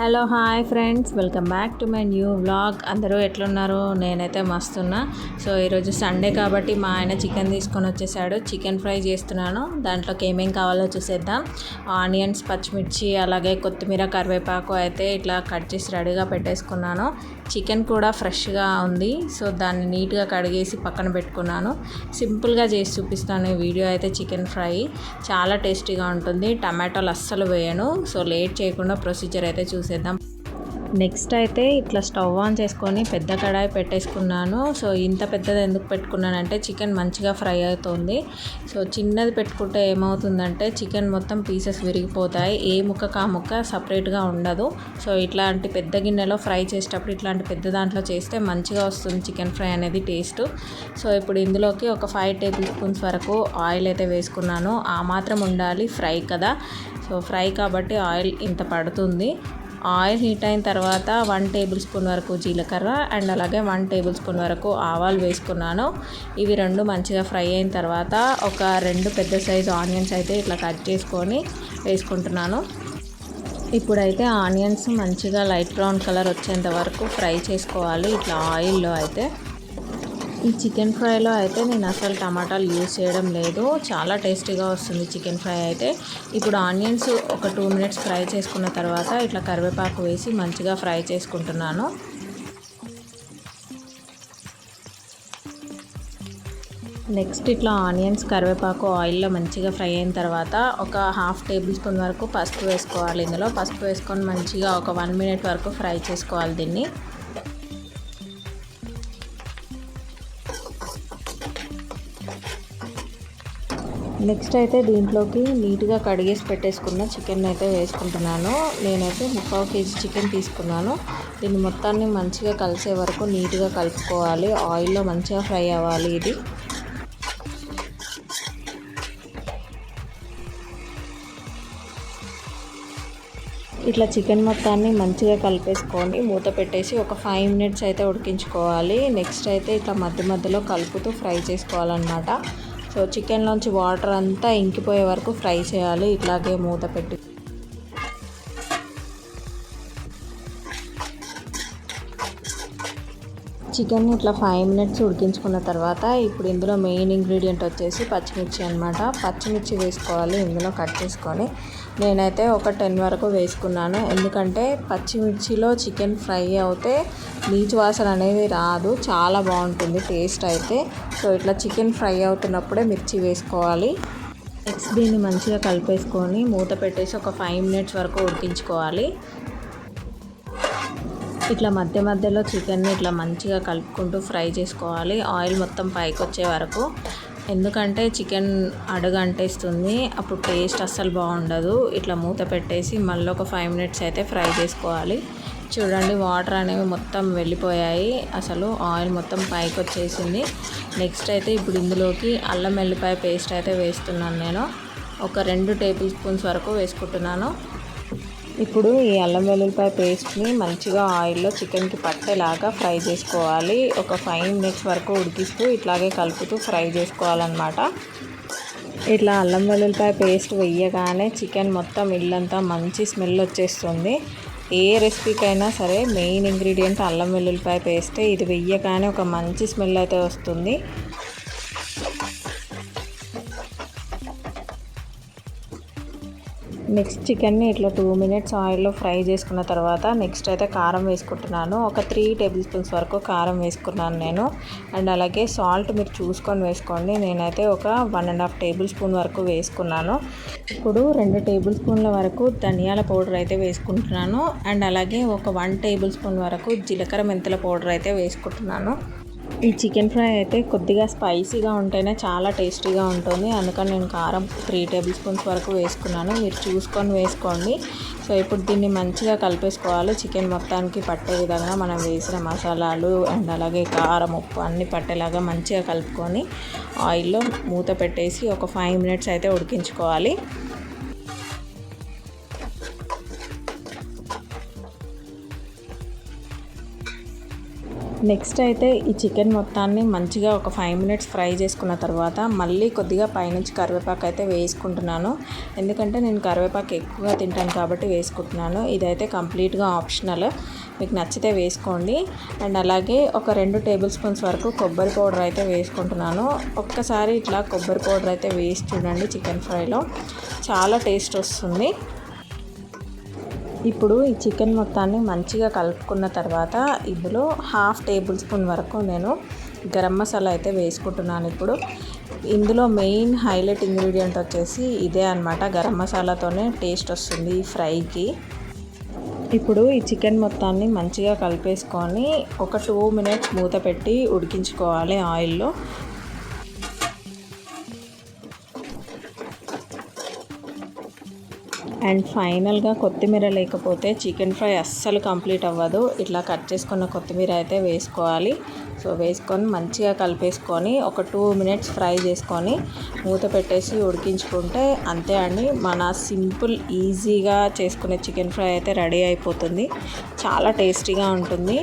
Hello hi friends, welcome back to my new vlog. అందరూ ఎట్లున్నారు? నేనైతే మస్తున్నా. సో ఈరోజు సండే కాబట్టి మా ఆయన చికెన్ తీసుకొని వచ్చేసాడు. చికెన్ ఫ్రై చేస్తున్నాను. దాంట్లోకి ఏమేం కావాలో చూసేద్దాం. ఆనియన్స్, పచ్చిమిర్చి, అలాగే కొత్తిమీర, కరివేపాకు అయితే ఇట్లా కట్ చేసి రెడీగా పెట్టేసుకున్నాను. చికెన్ కూడా ఫ్రెష్గా ఉంది. సో దాన్ని నీట్గా కడిగేసి పక్కన పెట్టుకున్నాను. సింపుల్గా చేసి చూపిస్తాను ఈ వీడియో అయితే. చికెన్ ఫ్రై చాలా టేస్టీగా ఉంటుంది. టమాటాలు అస్సలు వేయను. సో లేట్ చేయకుండా ప్రొసీజర్ అయితే చూసేద్దాం. నెక్స్ట్ అయితే ఇట్లా స్టవ్ ఆన్ చేసుకొని పెద్ద కడాయి పెట్టేసుకున్నాను. సో ఇంత పెద్దది ఎందుకు పెట్టుకున్నానంటే చికెన్ మంచిగా ఫ్రై అవుతుంది. సో చిన్నది పెట్టుకుంటే ఏమవుతుందంటే చికెన్ మొత్తం పీసెస్ విరిగిపోతాయి. ఏ ముక్కకు ఆ ముక్క సపరేట్గా ఉండదు. సో ఇట్లాంటి పెద్ద గిన్నెలో ఫ్రై చేసేటప్పుడు ఇట్లాంటి పెద్ద దాంట్లో చేస్తే మంచిగా వస్తుంది చికెన్ ఫ్రై అనేది టేస్ట్. సో ఇప్పుడు ఇందులోకి ఒక 5 టేబుల్ స్పూన్స్ వరకు ఆయిల్ అయితే వేసుకున్నాను. ఆ మాత్రం ఉండాలి, ఫ్రై కదా. సో ఫ్రై కాబట్టి ఆయిల్ ఇంత పడుతుంది. ఆయిల్ హీట్ అయిన తర్వాత 1 టేబుల్ స్పూన్ వరకు జీలకర్ర అండ్ అలాగే 1 టేబుల్ స్పూన్ వరకు ఆవాలు వేసుకున్నాను. ఇవి రెండు మంచిగా ఫ్రై అయిన తర్వాత ఒక 2 పెద్ద సైజు ఆనియన్స్ అయితే ఇట్లా కట్ చేసుకొని వేసుకుంటున్నాను. ఇప్పుడైతే ఆనియన్స్ మంచిగా లైట్ బ్రౌన్ కలర్ వచ్చేంత వరకు ఫ్రై చేసుకోవాలి ఇట్లా ఆయిల్లో అయితే. ఈ చికెన్ ఫ్రైలో అయితే నేను అసలు టమాటాలు యూజ్ చేయడం లేదు. చాలా టేస్టీగా వస్తుంది చికెన్ ఫ్రై అయితే. ఇప్పుడు ఆనియన్స్ ఒక 2 మినిట్స్ ఫ్రై చేసుకున్న తర్వాత ఇట్లా కరివేపాకు వేసి మంచిగా ఫ్రై చేసుకుంటున్నాను. నెక్స్ట్ ఇట్లా ఆనియన్స్, కరివేపాకు ఆయిల్లో మంచిగా ఫ్రై అయిన తర్వాత ఒక 1/2 టేబుల్ స్పూన్ వరకు పసుపు వేసుకోవాలి. ఇందులో పసుపు వేసుకొని మంచిగా ఒక 1 మినిట్ వరకు ఫ్రై చేసుకోవాలి దీన్ని. నెక్స్ట్ అయితే దీంట్లోకి నీట్గా కడిగేసి పెట్టేసుకున్న చికెన్ అయితే వేసుకుంటున్నాను. నేనైతే 3/4 కేజీ చికెన్ తీసుకున్నాను. దీన్ని మొత్తాన్ని మంచిగా కలిసే వరకు నీట్గా కలుపుకోవాలి. ఆయిల్లో మంచిగా ఫ్రై అవ్వాలి ఇది. ఇట్లా చికెన్ మొత్తాన్ని మంచిగా కలిపేసుకొని మూత పెట్టేసి ఒక 5 మినిట్స్ అయితే ఉడికించుకోవాలి. నెక్స్ట్ అయితే ఇట్లా మధ్య మధ్యలో కలుపుతూ ఫ్రై చేసుకోవాలన్నమాట. సో చికెన్లోంచి వాటర్ అంతా ఇంకిపోయే వరకు ఫ్రై చేయాలి ఇట్లాగే మూత పెట్టి. చికెన్ ఇట్లా 5 మినిట్స్ ఉడికించుకున్న తర్వాత ఇప్పుడు ఇందులో మెయిన్ ఇంగ్రీడియంట్ వచ్చేసి పచ్చిమిర్చి అనమాట. పచ్చిమిర్చి వేసుకోవాలి ఇందులో కట్ చేసుకొని. నేనైతే ఒక 10 వరకు వేసుకున్నాను. ఎందుకంటే పచ్చిమిర్చిలో చికెన్ ఫ్రై అవుతే నీచు వాసన అనేది రాదు, చాలా బాగుంటుంది టేస్ట్ అయితే. సో ఇట్లా చికెన్ ఫ్రై అవుతున్నప్పుడే మిర్చి వేసుకోవాలి. నెక్స్ట్ దీన్ని మంచిగా కలిపేసుకొని మూత పెట్టేసి ఒక 5 మినిట్స్ వరకు ఉడికించుకోవాలి. ఇట్లా మధ్య మధ్యలో చికెన్ని ఇట్లా మంచిగా కలుపుకుంటూ ఫ్రై చేసుకోవాలి ఆయిల్ మొత్తం పైకి వచ్చే వరకు. ఎందుకంటే చికెన్ అడుగు అంటేస్తుంది, అప్పుడు టేస్ట్ అస్సలు బాగుండదు. ఇట్లా మూత పెట్టేసి మళ్ళీ ఒక 5 మినిట్స్ అయితే ఫ్రై చేసుకోవాలి. చూడండి వాటర్ అనేవి మొత్తం వెళ్ళిపోయాయి, అసలు ఆయిల్ మొత్తం పైకి వచ్చేసింది. నెక్స్ట్ అయితే ఇప్పుడు ఇందులోకి అల్లం వెల్లిపాయ పేస్ట్ అయితే వేస్తున్నాను. నేను ఒక 2 టేబుల్ స్పూన్స్ వరకు వేసుకుంటున్నాను. ఇప్పుడు ఈ అల్లం వెల్లుల్లిపాయ పేస్ట్ని మంచిగా ఆయిల్లో చికెన్కి పట్టేలాగా ఫ్రై చేసుకోవాలి. ఒక 5 మినిట్స్ వరకు ఉడికిస్తూ ఇట్లాగే కలుపుతూ ఫ్రై చేసుకోవాలన్నమాట. ఇట్లా అల్లం వెల్లుల్లిపాయ పేస్ట్ వేయగానే చికెన్ మొత్తం ఇల్లంతా మంచి స్మెల్ వచ్చేస్తుంది. ఏ రెసిపీకైనా సరే మెయిన్ ఇంగ్రీడియంట్ అల్లం వెల్లుల్లిపాయ పేస్టే. ఇది వేయగానే ఒక మంచి స్మెల్ అయితే వస్తుంది. నెక్స్ట్ చికెన్ని ఇట్లా 2 మినిట్స్ ఆయిల్లో ఫ్రై చేసుకున్న తర్వాత నెక్స్ట్ అయితే కారం వేసుకుంటున్నాను. ఒక 3 టేబుల్ స్పూన్స్ వరకు కారం వేసుకున్నాను నేను. అండ్ అలాగే సాల్ట్ మీరు చూసుకొని వేసుకోండి. నేనైతే ఒక 1.5 టేబుల్ స్పూన్ వరకు వేసుకున్నాను. ఇప్పుడు 2 టేబుల్ స్పూన్ల వరకు ధనియాల పౌడర్ అయితే వేసుకుంటున్నాను. అండ్ అలాగే ఒక 1 టేబుల్ స్పూన్ వరకు జీలకర్ర మెంతుల పౌడర్ అయితే వేసుకుంటున్నాను. ఈ చికెన్ ఫ్రై అయితే కొద్దిగా స్పైసీగా ఉంటేనే చాలా టేస్టీగా ఉంటుంది. అందుకని నేను కారం 3 టేబుల్ స్పూన్స్ వరకు వేసుకున్నాను. మీరు చూసుకొని వేసుకోండి. సో ఇప్పుడు దీన్ని మంచిగా కలిపేసుకోవాలి. చికెన్ మొత్తానికి పట్టే విధంగా మనం వేసిన మసాలాలు అండ్ అలాగే కారం, ఉప్పు అన్నీ పట్టేలాగా మంచిగా కలుపుకొని ఆయిల్లో మూత పెట్టేసి ఒక 5 మినిట్స్ అయితే ఉడికించుకోవాలి. నెక్స్ట్ అయితే ఈ చికెన్ మొత్తాన్ని మంచిగా ఒక 5 మినిట్స్ ఫ్రై చేసుకున్న తర్వాత మళ్ళీ కొద్దిగా పైనుంచి కరివేపాకు అయితే వేసుకుంటున్నాను. ఎందుకంటే నేను కరివేపాకు ఎక్కువగా తింటాను కాబట్టి వేసుకుంటున్నాను. ఇదైతే కంప్లీట్గా ఆప్షనల్, మీకు నచ్చితే వేసుకోండి. అండ్ అలాగే ఒక 2 టేబుల్ స్పూన్స్ వరకు కొబ్బరి పౌడర్ అయితే వేసుకుంటున్నాను. ఒక్కసారి ఇట్లా కొబ్బరి పౌడర్ అయితే వేసి చూడండి, చికెన్ ఫ్రైలో చాలా టేస్ట్ వస్తుంది. ఇప్పుడు ఈ చికెన్ మొత్తాన్ని మంచిగా కలుపుకున్న తర్వాత ఇందులో 1/2 టేబుల్ స్పూన్ వరకు నేను గరం మసాలా అయితే వేసుకుంటున్నాను. ఇప్పుడు ఇందులో మెయిన్ హైలైట్ ఇంగ్రీడియంట్ వచ్చేసి ఇదే అన్నమాట. గరం మసాలాతోనే టేస్ట్ వస్తుంది ఈ ఫ్రైకి. ఇప్పుడు ఈ చికెన్ మొత్తాన్ని మంచిగా కలిపేసుకొని ఒక 2 మినిట్స్ మూత పెట్టి ఉడికించుకోవాలి ఆయిల్లో. అండ్ ఫైనల్గా కొత్తిమీర లేకపోతే చికెన్ ఫ్రై అస్సలు కంప్లీట్ అవ్వదు. ఇట్లా కట్ చేసుకున్న కొత్తిమీర అయితే వేసుకోవాలి. సో వేసుకొని మంచిగా కలిపేసుకొని ఒక 2 మినిట్స్ ఫ్రై చేసుకొని మూత పెట్టేసి ఉడికించుకుంటే అంతే అండి, మన సింపుల్ ఈజీగా చేసుకునే చికెన్ ఫ్రై అయితే రెడీ అయిపోతుంది. చాలా టేస్టీగా ఉంటుంది.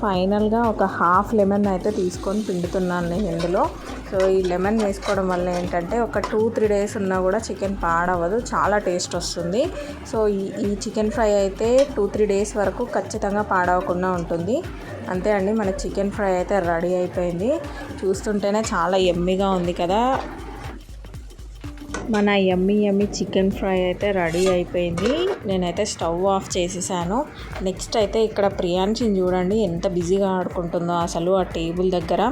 ఫైనల్గా ఒక 1/2 లెమన్ అయితే తీసుకొని పిండుతున్నాను నేను ఇందులో. సో ఈ లెమన్ వేసుకోవడం వల్ల ఏంటంటే ఒక 2-3 డేస్ ఉన్నా కూడా చికెన్ పాడవదు, చాలా టేస్ట్ వస్తుంది. సో ఈ చికెన్ ఫ్రై అయితే 2-3 డేస్ వరకు ఖచ్చితంగా పాడవకుండా ఉంటుంది. అంతే అండి, మన చికెన్ ఫ్రై అయితే రెడీ అయిపోయింది. చూస్తుంటేనే చాలా యమ్మీగా ఉంది కదా. మన యమ్మీ చికెన్ ఫ్రై అయితే రెడీ అయిపోయింది. నేనైతే స్టవ్ ఆఫ్ చేసేసాను. నెక్స్ట్ అయితే ఇక్కడ ప్రియాంశిని చూడండి ఎంత బిజీగా ఆడుకుంటుందో. అసలు ఆ టేబుల్ దగ్గర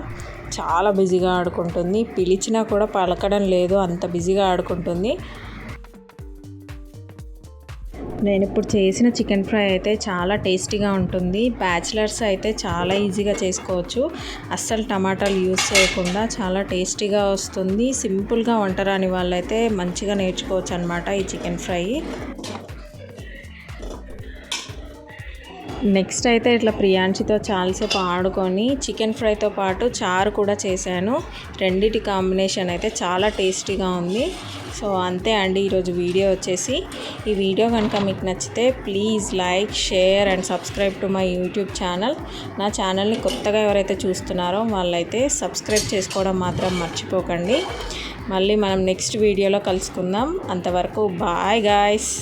చాలా బిజీగా ఆడుకుంటుంది. పిలిచినా కూడా పలకడం లేదు, అంత బిజీగా ఆడుకుంటుంది. నేను ఇప్పుడు చేసిన చికెన్ ఫ్రై అయితే చాలా టేస్టీగా ఉంటుంది. బ్యాచిలర్స్ అయితే చాలా ఈజీగా చేసుకోవచ్చు. అస్సలు టమాటాలు యూజ్ చేయకుండా చాలా టేస్టీగా వస్తుంది. సింపుల్గా వంట రాని వాళ్ళైతే మంచిగా నేర్చుకోవచ్చు అన్నమాట ఈ చికెన్ ఫ్రై. నెక్స్ట్ అయితే ఇట్లా ప్రియాంశితో చాలాసేపు ఆడుకొని చికెన్ ఫ్రైతో పాటు చారు కూడా చేశాను. రెండిటి కాంబినేషన్ అయితే చాలా టేస్టీగా ఉంది. సో అంతే అండి ఈరోజు వీడియో వచ్చేసి. ఈ వీడియో కనుక మీకు నచ్చితే please like, share and subscribe to my YouTube channel. నా ఛానల్ని కొత్తగా ఎవరైతే చూస్తున్నారో వాళ్ళైతే సబ్స్క్రైబ్ చేసుకోవడం మాత్రం మర్చిపోకండి. మళ్ళీ మనం నెక్స్ట్ వీడియోలో కలుసుకుందాం. అంతవరకు బాయ్ గాయ్స్.